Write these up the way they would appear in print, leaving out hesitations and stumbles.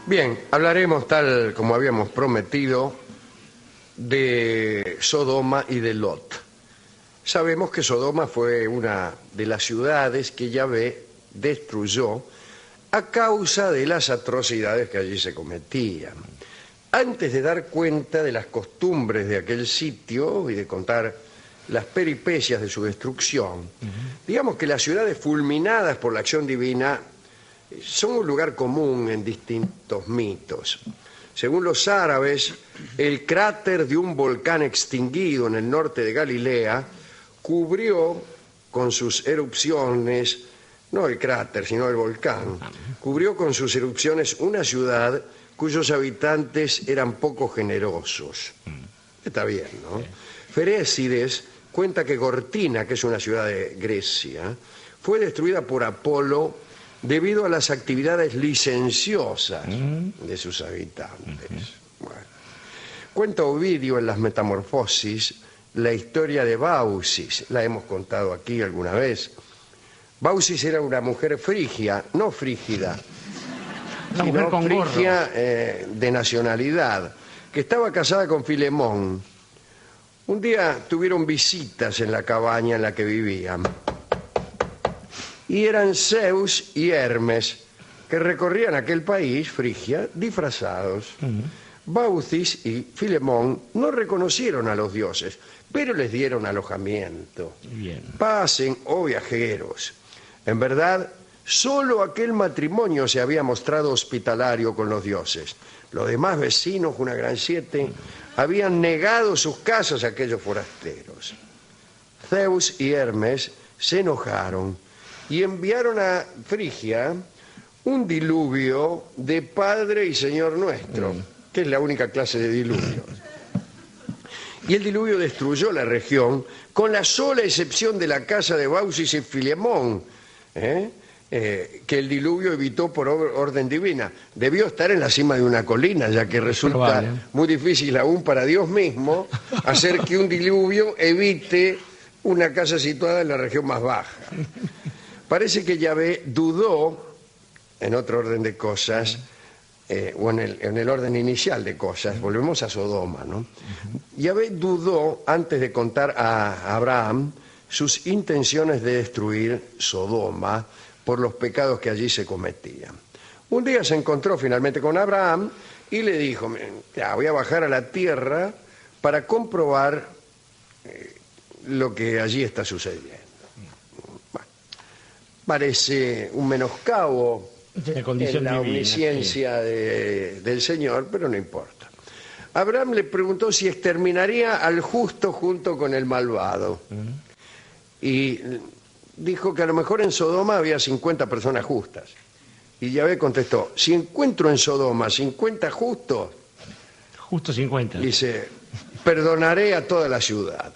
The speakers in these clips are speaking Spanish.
Bien, hablaremos tal como habíamos prometido de Sodoma y de Lot. Sabemos que Sodoma fue una de las ciudades que Yahvé destruyó a causa de las atrocidades que allí se cometían. Antes de dar cuenta de las costumbres de aquel sitio y de contar las peripecias de su destrucción, digamos que las ciudades fulminadas por la acción divina son un lugar común en distintos mitos. Según los árabes, el cráter de un volcán extinguido en el norte de Galilea cubrió con sus erupciones, no el cráter, sino el volcán, cubrió con sus erupciones una ciudad cuyos habitantes eran poco generosos. Está bien, ¿no? Ferécides cuenta que Gortina, que es una ciudad de Grecia, fue destruida por Apolo debido a las actividades licenciosas de sus habitantes. Bueno. Cuenta Ovidio en las Metamorfosis la historia de Baucis, la hemos contado aquí alguna vez. Baucis era una mujer frigia, no frígida, Una mujer con frigia de nacionalidad, que estaba casada con Filemón. Un día tuvieron visitas en la cabaña en la que vivían. Y eran Zeus y Hermes, que recorrían aquel país, Frigia, disfrazados. Baucis y Filemón no reconocieron a los dioses, pero les dieron alojamiento. Bien. Pasen, oh viajeros. En verdad, solo aquel matrimonio se había mostrado hospitalario con los dioses. Los demás vecinos, una gran siete, habían negado sus casas a aquellos forasteros. Zeus y Hermes se enojaron y enviaron a Frigia un diluvio de Padre y Señor nuestro, que es la única clase de diluvio. Y el diluvio destruyó la región, con la sola excepción de la casa de Baucis y Filemón, que el diluvio evitó por orden divina. Debió estar en la cima de una colina, ya que resulta muy difícil aún para Dios mismo hacer que un diluvio evite una casa situada en la región más baja. Parece que Yahvé dudó, en otro orden de cosas, o en el orden inicial de cosas, volvemos a Sodoma, ¿no? Yahvé dudó antes de contar a Abraham sus intenciones de destruir Sodoma por los pecados que allí se cometían. Un día se encontró finalmente con Abraham y le dijo: ya, voy a bajar a la tierra para comprobar lo que allí está sucediendo. Bueno, parece un menoscabo en la omnisciencia del Señor, pero no importa. Abraham le preguntó si exterminaría al justo junto con el malvado. Y dijo que a lo mejor en Sodoma había 50 personas justas. Y Yahvé contestó: si encuentro en Sodoma 50 justos, justo 50, dice, perdonaré a toda la ciudad.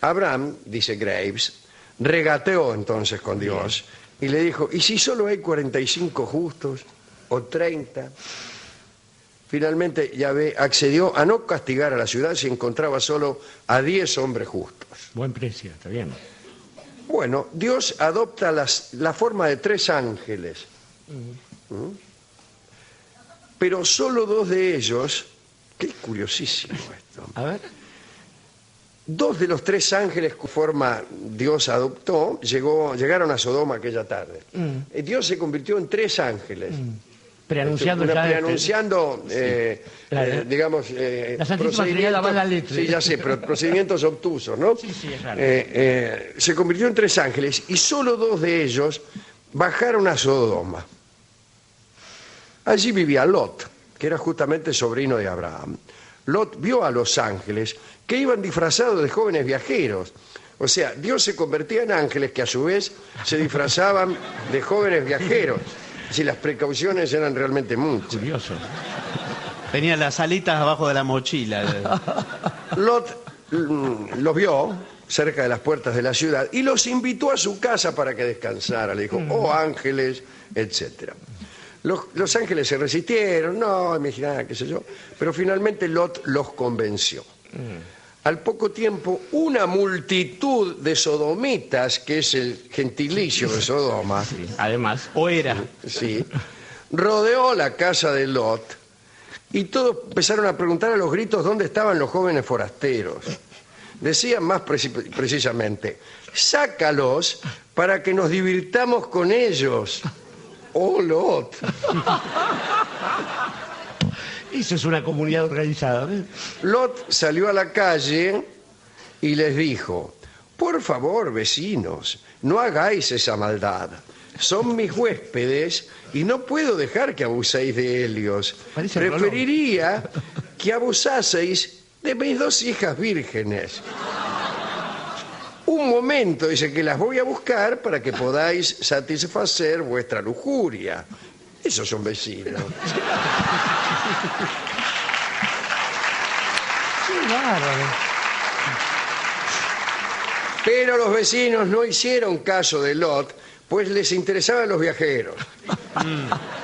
Abraham, dice Graves, regateó entonces con Dios y le dijo: ¿y si solo hay 45 justos o 30? Finalmente Yahvé accedió a no castigar a la ciudad si encontraba solo a 10 hombres justos. Buen precio, está bien. Bueno, Dios adopta la forma de 3 ángeles. Pero solo 2 de ellos, que es curiosísimo esto. A ver. 2 de los 3 ángeles cuya forma Dios adoptó llegaron a Sodoma aquella tarde. Dios se convirtió en 3 ángeles. Preanunciando digamos, la Santísima Trinidad la mala letra. Sí, ya sé, pero procedimientos obtusos, ¿no? Sí, es claro. Se convirtió en 3 ángeles y solo 2 de ellos bajaron a Sodoma. Allí vivía Lot, que era justamente sobrino de Abraham. Lot vio a los ángeles que iban disfrazados de jóvenes viajeros. O sea, Dios se convertía en ángeles que a su vez se disfrazaban de jóvenes viajeros. Si las precauciones eran realmente muchas. Curioso. Tenían las alitas abajo de la mochila. Lot los vio cerca de las puertas de la ciudad y los invitó a su casa para que descansara. Le dijo: oh ángeles, etcétera. Los ángeles se resistieron, no, imaginaba, qué sé yo, pero finalmente Lot los convenció. Al poco tiempo, una multitud de sodomitas, que es el gentilicio de Sodoma, Sí, además. O era. sí, rodeó la casa de Lot y todos empezaron a preguntar a los gritos dónde estaban los jóvenes forasteros. Decían más precisamente: sácalos para que nos divirtamos con ellos. ¡Oh, Lot! Eso es una comunidad organizada. ¿Ves? Lot salió a la calle y les dijo: por favor, vecinos, no hagáis esa maldad. Son mis huéspedes y no puedo dejar que abuséis de ellos. Parece Preferiría que abusaseis de mis 2 hijas vírgenes. Un momento, dice, que las voy a buscar para que podáis satisfacer vuestra lujuria. Esos son vecinos. Qué bárbaro. Pero los vecinos no hicieron caso de Lot, pues les interesaban los viajeros.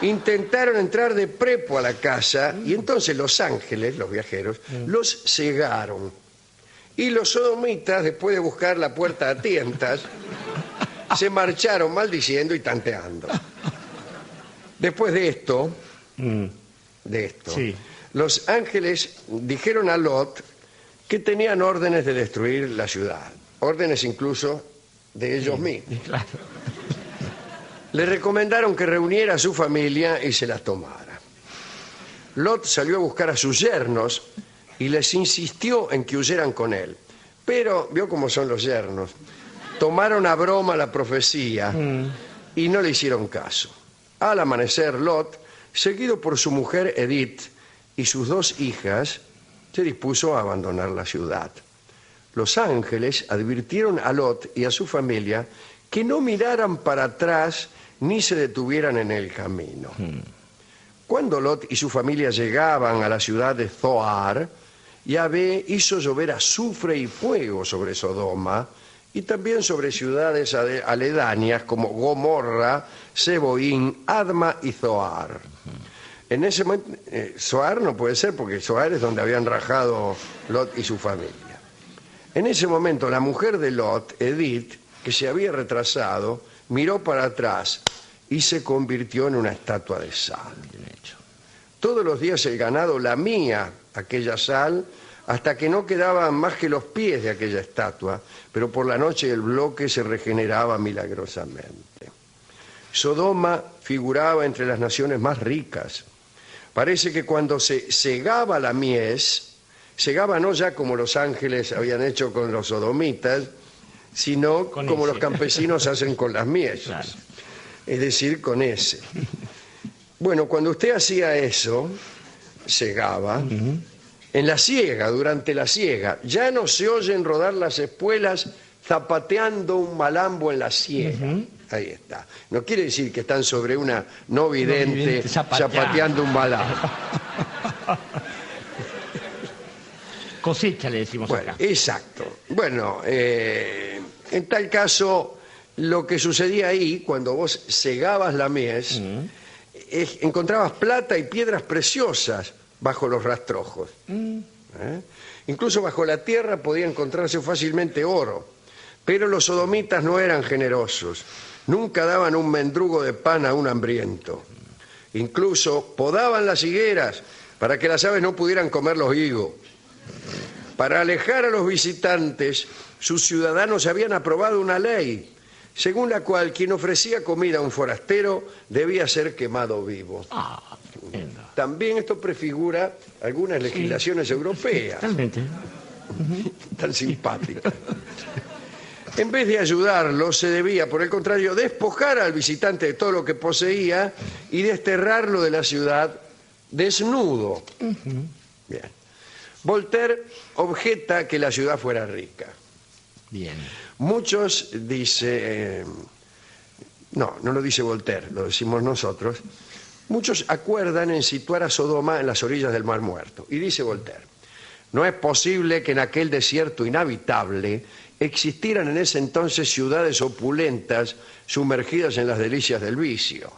Intentaron entrar de prepo a la casa y entonces los ángeles, los viajeros, los cegaron. Y los sodomitas, después de buscar la puerta a tientas, se marcharon maldiciendo y tanteando. Después de esto, Sí. los ángeles dijeron a Lot que tenían órdenes de destruir la ciudad, órdenes incluso de ellos mismos. Claro. Le recomendaron que reuniera a su familia y se las tomara. Lot salió a buscar a sus yernos y les insistió en que huyeran con él. Pero, vio cómo son los yernos, tomaron a broma la profecía y no le hicieron caso. Al amanecer, Lot, seguido por su mujer Edith y sus 2 hijas, se dispuso a abandonar la ciudad. Los ángeles advirtieron a Lot y a su familia que no miraran para atrás ni se detuvieran en el camino. Cuando Lot y su familia llegaban a la ciudad de Zoar, Yahvé hizo llover azufre y fuego sobre Sodoma y también sobre ciudades aledañas como Gomorra, Seboín, Adma y Zoar. En ese momento, Zoar no puede ser porque Zoar es donde habían rajado Lot y su familia. En ese momento la mujer de Lot, Edith, que se había retrasado, miró para atrás y se convirtió en una estatua de sal. Todos los días el ganado lamía aquella sal hasta que no quedaban más que los pies de aquella estatua, pero por la noche el bloque se regeneraba milagrosamente. Sodoma figuraba entre las naciones más ricas. Parece que cuando se segaba la mies, segaba no ya como los ángeles habían hecho con los sodomitas, sino como los campesinos hacen con las mies, Claro. es decir, con ese. Bueno, cuando usted hacía eso, segaba, en la siega, durante la siega, ya no se oyen rodar las espuelas zapateando un malambo en la siega. Ahí está. No quiere decir que están sobre una no vidente zapateando un malambo. Cosecha, le decimos Bueno, acá. exacto. Bueno, en tal caso, lo que sucedía ahí, cuando vos segabas la mies, encontrabas plata y piedras preciosas bajo los rastrojos. Incluso bajo la tierra podía encontrarse fácilmente oro. Pero los sodomitas no eran generosos. Nunca daban un mendrugo de pan a un hambriento. Incluso podaban las higueras para que las aves no pudieran comer los higos. Para alejar a los visitantes, sus ciudadanos habían aprobado una ley, según la cual quien ofrecía comida a un forastero debía ser quemado vivo. También esto prefigura algunas legislaciones europeas, Totalmente. tan simpáticas. En vez de ayudarlo, se debía, por el contrario, despojar al visitante de todo lo que poseía y desterrarlo de la ciudad desnudo. Bien. Voltaire objeta que la ciudad fuera rica. Bien. Muchos dice, no lo dice Voltaire, lo decimos nosotros. Muchos acuerdan en situar a Sodoma en las orillas del Mar Muerto. Y dice Voltaire: no es posible que en aquel desierto inhabitable existieran en ese entonces ciudades opulentas sumergidas en las delicias del vicio.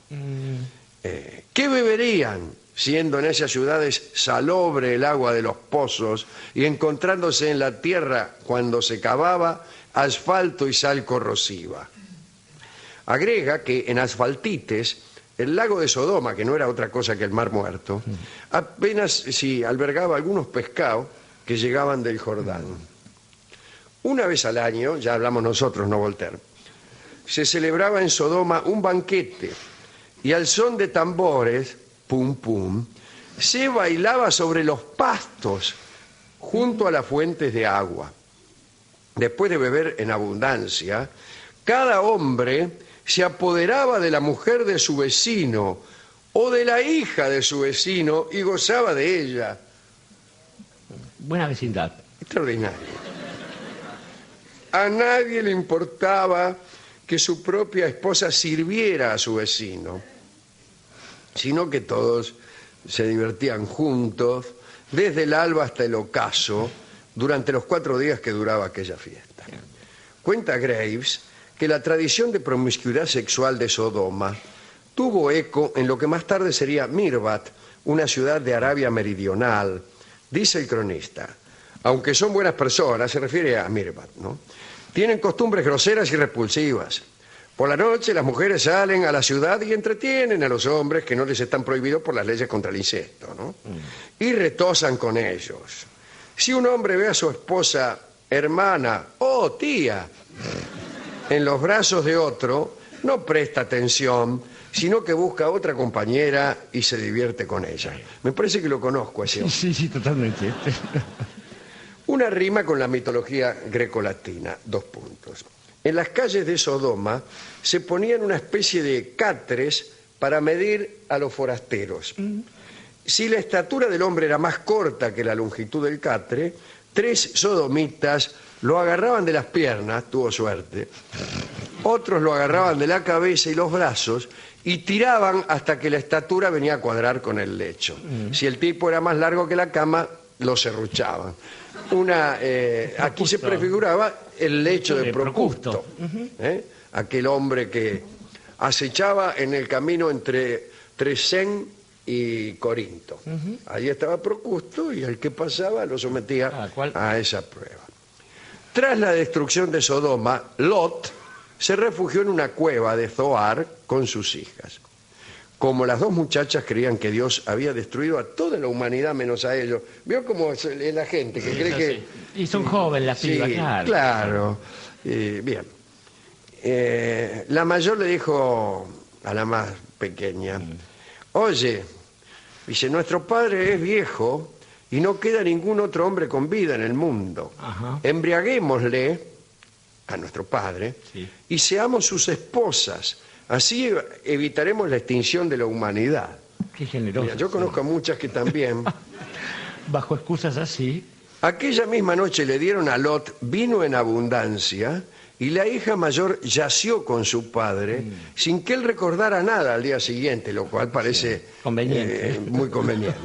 ¿Qué beberían siendo en esas ciudades salobre el agua de los pozos y encontrándose en la tierra cuando se cavaba asfalto y sal corrosiva? Agrega que en Asfaltites el lago de Sodoma, que no era otra cosa que el Mar Muerto, apenas si albergaba algunos pescados que llegaban del Jordán. Una vez al año, ya hablamos nosotros, no Voltaire, se celebraba en Sodoma un banquete y al son de tambores, pum pum, se bailaba sobre los pastos junto a las fuentes de agua. Después de beber en abundancia, cada hombre se apoderaba de la mujer de su vecino o de la hija de su vecino y gozaba de ella. Buena vecindad. Extraordinario. A nadie le importaba que su propia esposa sirviera a su vecino, sino que todos se divertían juntos desde el alba hasta el ocaso durante los 4 días que duraba aquella fiesta. Cuenta Graves que la tradición de promiscuidad sexual de Sodoma tuvo eco en lo que más tarde sería Mirbat, una ciudad de Arabia Meridional. Dice el cronista, aunque son buenas personas, se refiere a Mirbat, ¿no? Tienen costumbres groseras y repulsivas. Por la noche las mujeres salen a la ciudad y entretienen a los hombres que no les están prohibidos por las leyes contra el incesto, ¿no? Y retosan con ellos. Si un hombre ve a su esposa, hermana o tía en los brazos de otro, no presta atención, sino que busca a otra compañera y se divierte con ella. Me parece que lo conozco ese hombre. Sí, totalmente. Una rima con la mitología grecolatina, 2 puntos. En las calles de Sodoma se ponían una especie de catres para medir a los forasteros. Si la estatura del hombre era más corta que la longitud del catre, 3 sodomitas lo agarraban de las piernas, tuvo suerte, otros lo agarraban de la cabeza y los brazos y tiraban hasta que la estatura venía a cuadrar con el lecho. Si el tipo era más largo que la cama, lo serruchaban. Aquí se prefiguraba el lecho de Procusto, aquel hombre que acechaba en el camino entre Tresén y Corinto. Allí estaba Procusto y el que pasaba lo sometía a esa prueba. Tras la destrucción de Sodoma, Lot se refugió en una cueva de Zoar con sus hijas. Como las 2 muchachas creían que Dios había destruido a toda la humanidad menos a ellos. ¿Vio cómo es la gente que cree que... Y son jóvenes las pibas, claro. Claro. Bien. La mayor le dijo a la más pequeña, oye, dice, nuestro padre es viejo y no queda ningún otro hombre con vida en el mundo. Embriaguémosle a nuestro padre y seamos sus esposas. Así evitaremos la extinción de la humanidad. Qué generoso. Mira, yo conozco a muchas que también... Bajo excusas así. Aquella misma noche le dieron a Lot vino en abundancia y la hija mayor yació con su padre sin que él recordara nada al día siguiente, lo cual parece conveniente. Muy conveniente.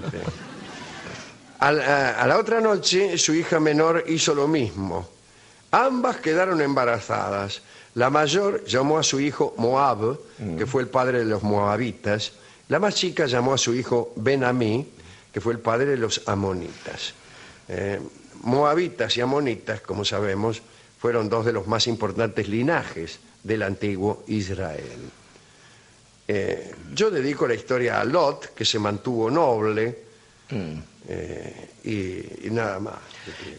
A la otra noche su hija menor hizo lo mismo. Ambas quedaron embarazadas. La mayor llamó a su hijo Moab, que fue el padre de los moabitas. La más chica llamó a su hijo Ben-Amí, que fue el padre de los amonitas. Moabitas y amonitas, como sabemos, fueron 2 de los más importantes linajes del antiguo Israel. Yo dedico la historia a Lot, que se mantuvo noble, y nada más.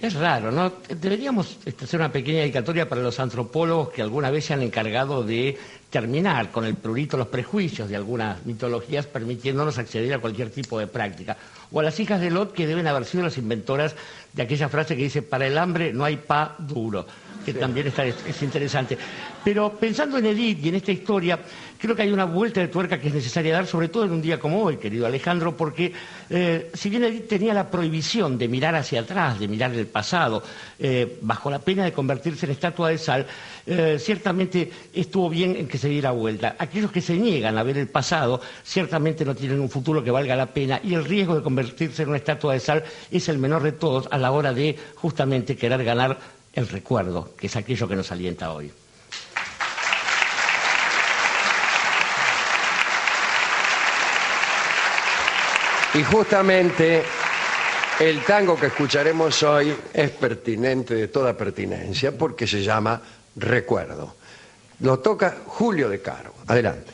Es raro, ¿no? Deberíamos hacer una pequeña dedicatoria para los antropólogos que alguna vez se han encargado de terminar con el prurito los prejuicios de algunas mitologías, permitiéndonos acceder a cualquier tipo de práctica. O a las hijas de Lot, que deben haber sido las inventoras de aquella frase que dice, para el hambre no hay pa duro, que también es interesante. Pero pensando en Edith y en esta historia, creo que hay una vuelta de tuerca que es necesaria dar, sobre todo en un día como hoy, querido Alejandro, porque si bien Edith tenía la prohibición de mirar hacia atrás, de mirar el pasado, bajo la pena de convertirse en estatua de sal, ciertamente estuvo bien en que se diera vuelta. Aquellos que se niegan a ver el pasado, ciertamente no tienen un futuro que valga la pena, y el riesgo de convertirse en una estatua de sal es el menor de todos a la hora de justamente querer ganar el recuerdo, que es aquello que nos alienta hoy. Y justamente el tango que escucharemos hoy es pertinente de toda pertinencia porque se llama Recuerdo. Lo toca Julio De Caro. Adelante.